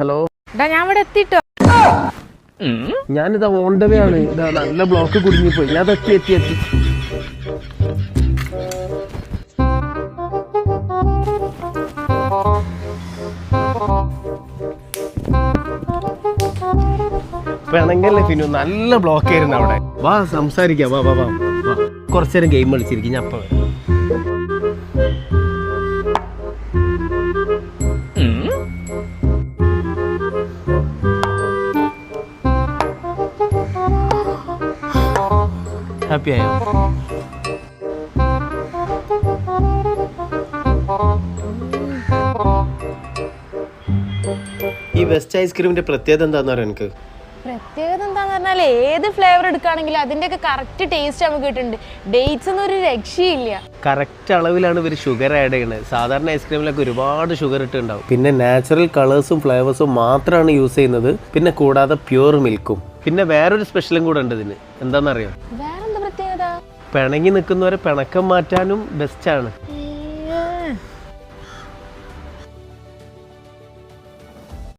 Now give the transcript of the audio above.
Hello, ഞാൻ ഇവിടെ എത്തിട്ടോ. ഞാനിതാ ഓൺ ദ വേ ആണ്. ഇതാ നല്ല ബ്ലോക്ക് കുടുങ്ങിപ്പോയി. ഞാൻ എത്തി. പിണങ്ങല്ലേ ഫിനു, നല്ല ബ്ലോക്ക് ആയിരുന്നു അവിടെ. വാ സംസാരിക്കാം, വാ വാ വാ വാ. കുറച്ചേരം ഗെയിം കളിച്ചിരിക്കും. ഞാൻ അപ്പം ഹാപ്പി ആയോ? ഈ വെസ്റ്റ് ഐസ്ക്രീമിന്റെ പ്രത്യേകത എന്താന്ന് പറയാ എനിക്ക്? പ്രത്യേകത എന്താന്ന് പറഞ്ഞാൽ ഏത് ഫ്ലേവർ എടുക്കുകയാണെങ്കിലും അതിന്റെയൊക്കെ കറക്റ്റ് ടേസ്റ്റ് നമുക്ക് കിട്ടുന്നുണ്ട്. ഡേറ്റ്സ് ഒന്നും ഒരു രക്ഷയില്ല. കറക്റ്റ് അളവിലാണ് ഇവർ ഷുഗർ ആഡ് ചെയ്യുന്നത്. സാധാരണ ഐസ്ക്രീമിലൊക്കെ ഒരുപാട് ഷുഗർ ഇട്ടുണ്ടാവും. പിന്നെ നാച്ചുറൽ കളേഴ്സും ഫ്ലേവേഴ്സും മാത്രമാണ് യൂസ് ചെയ്യുന്നത്. പിന്നെ കൂടാതെ പ്യൂർ മിൽക്കും. പിന്നെ വേറൊരു സ്പെഷ്യലും കൂടെ ഉണ്ട് ഇതിന്. എന്താണെന്നറിയാം? വേറെന്താ പ്രത്യേകത? പിണങ്ങി നിൽക്കുന്നവരെ പിണക്കം മാറ്റാനും ബെസ്റ്റാണ്.